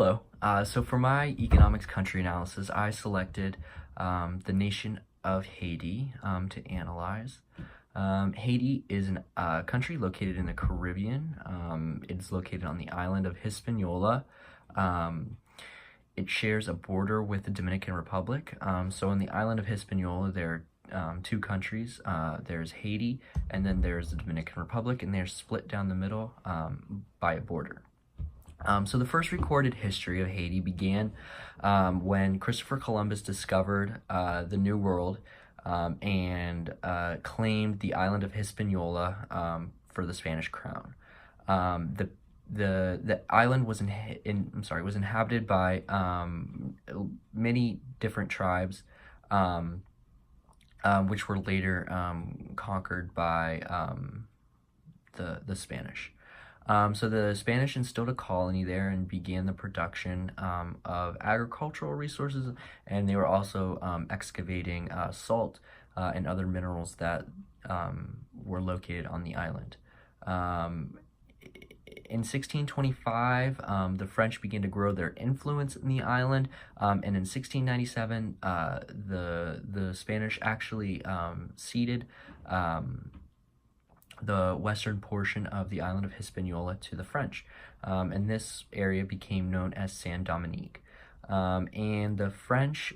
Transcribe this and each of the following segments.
Hello. So for my economics country analysis, I selected the nation of Haiti to analyze. Haiti is a country located in the Caribbean. It's located on the island of Hispaniola. Um, it shares a border with the Dominican Republic. So on the island of Hispaniola, there are two countries. There's Haiti, and then there's the Dominican Republic, and they're split down the middle by a border. So the first recorded history of Haiti began when Christopher Columbus discovered the New World and claimed the island of Hispaniola for the Spanish crown. The island was was inhabited by many different tribes, which were later conquered by the Spanish. So the Spanish instilled a colony there and began the production of agricultural resources, and they were also excavating salt and other minerals that were located on the island. In 1625, the French began to grow their influence in the island, and in 1697, the Spanish actually ceded the western portion of the island of Hispaniola to the French, and this area became known as Saint Dominique. And the French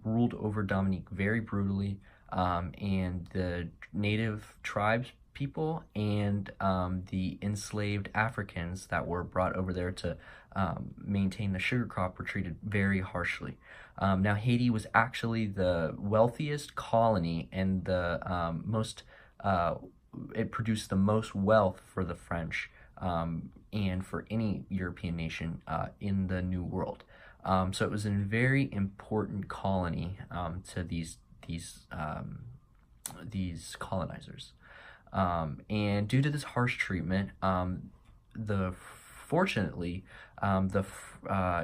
ruled over Dominique very brutally, and the native tribes people and the enslaved Africans that were brought over there to maintain the sugar crop were treated very harshly. Now Haiti was actually the wealthiest colony and the it produced the most wealth for the French and for any European nation in the New World. So it was a very important colony to these colonizers. And due to this harsh treatment, fortunately, the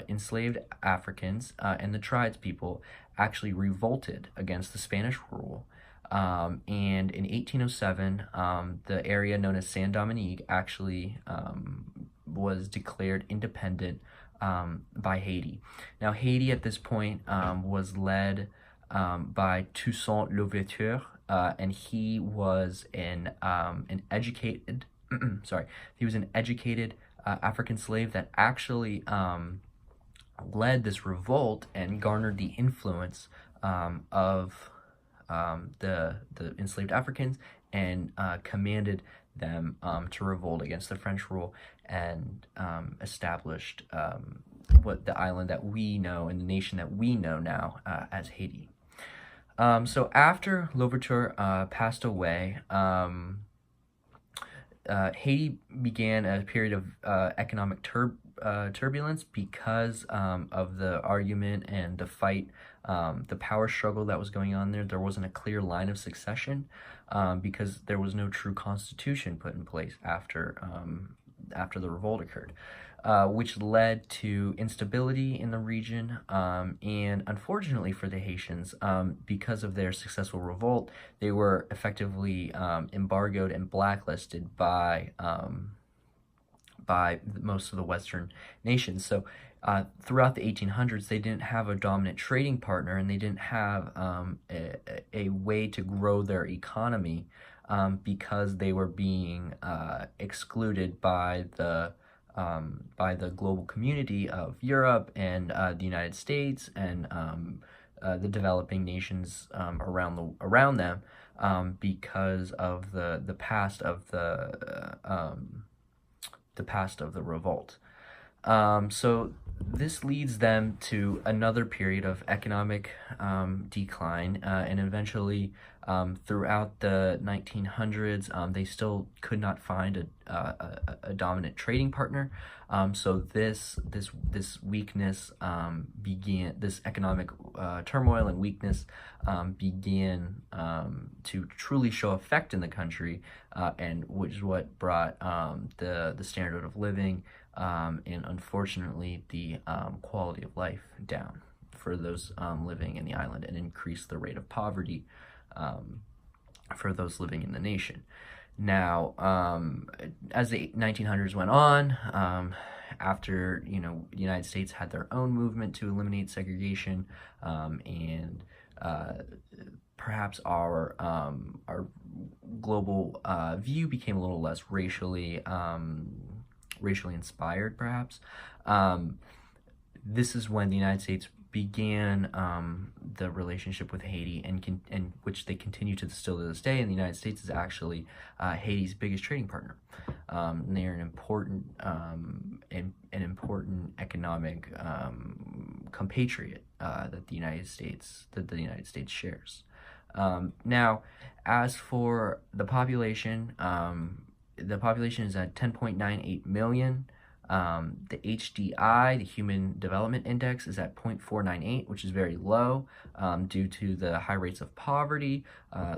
enslaved Africans and the tribespeople actually revolted against the Spanish rule. And in 1807, the area known as Saint Dominique actually was declared independent by Haiti. Now, Haiti at this point was led by Toussaint Louverture, and he was an educated, he was an educated African slave that actually led this revolt and garnered the influence of the enslaved Africans and commanded them to revolt against the French rule and established what the island that we know and the nation that we know now as Haiti. So after Louverture passed away, Haiti began a period of economic turbulence because of the argument and the fight, the power struggle that was going on there. There wasn't a clear line of succession because there was no true constitution put in place after the revolt occurred, which led to instability in the region. And unfortunately for the Haitians, because of their successful revolt, they were effectively embargoed and blacklisted by most of the Western nations. So throughout the 1800s, they didn't have a dominant trading partner, and they didn't have a way to grow their economy because they were being excluded by the global community of Europe and the United States and the developing nations around them because of the past of the past of the revolt. So this leads them to another period of economic decline, and eventually throughout the 1900s, they still could not find a dominant trading partner. So this weakness began, this economic turmoil and weakness began to truly show effect in the country, and which is what brought the standard of living and unfortunately the quality of life down for those living in the island, and increased the rate of poverty for those living in the nation. Now, as the 1900s went on, after, the United States had their own movement to eliminate segregation, and perhaps our global view became a little less racially inspired, perhaps. This is when the United States began the relationship with Haiti, and which they continue to still to this day. And the United States is actually Haiti's biggest trading partner. And they are an important economic compatriot that the United States shares. Now, as for the population is at 10.98 million. The HDI, the Human Development Index, is at 0.498, which is very low due to the high rates of poverty,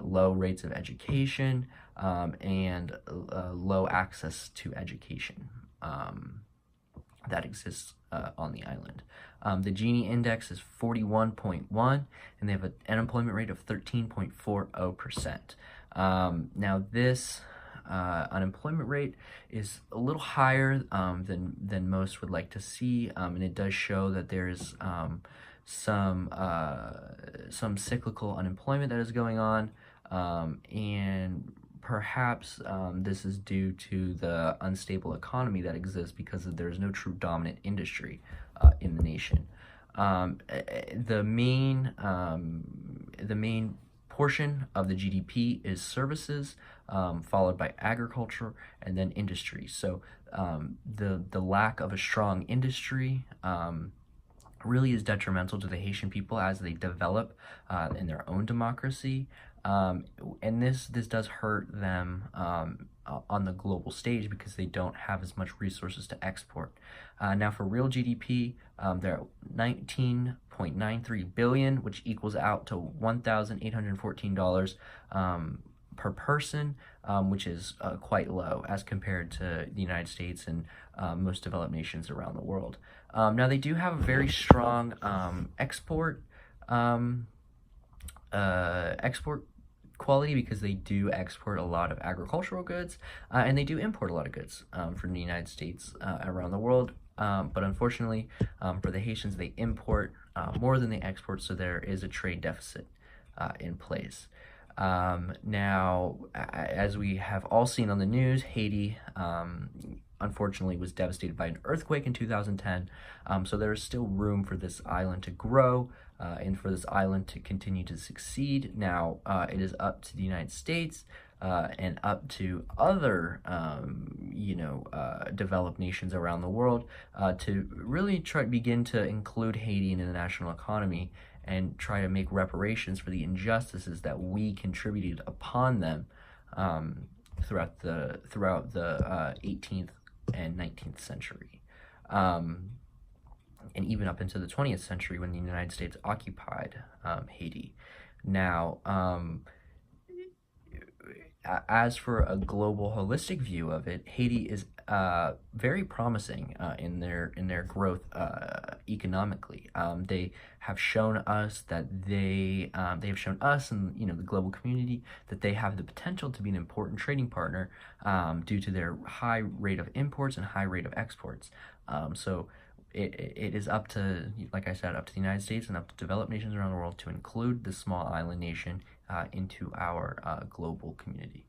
low rates of education, and low access to education that exists on the island. The Gini Index is 41.1, and they have an unemployment rate of 13.40%. Now, this unemployment rate is a little higher than most would like to see, and it does show that there's some cyclical unemployment that is going on, and perhaps this is due to the unstable economy that exists because there's no true dominant industry in the nation. The main portion of the GDP is services, followed by agriculture, and then industry. So the lack of a strong industry really is detrimental to the Haitian people as they develop in their own democracy. And this does hurt them on the global stage because they don't have as much resources to export. Now, for real GDP, they're at 19.93 billion, which equals out to $1,814 per person, which is quite low as compared to the United States and most developed nations around the world. Now, they do have a very strong export quality because they do export a lot of agricultural goods, and they do import a lot of goods from the United States around the world. But unfortunately, for the Haitians, they import more than they export, so there is a trade deficit in place. Now, as we have all seen on the news, Haiti unfortunately was devastated by an earthquake in 2010, so there is still room for this island to grow and for this island to continue to succeed. Now, it is up to the United States and up to other, developed nations around the world to really begin to include Haiti in the national economy and try to make reparations for the injustices that we contributed upon them throughout the 18th and 19th century, and even up into the 20th century when the United States occupied Haiti. Now, as for a global holistic view of it, Haiti is very promising in their growth economically. They have shown us that they have shown us and the global community that they have the potential to be an important trading partner due to their high rate of imports and high rate of exports. So it is up to, like I said, up to the United States and up to developed nations around the world to include this small island nation into our global community.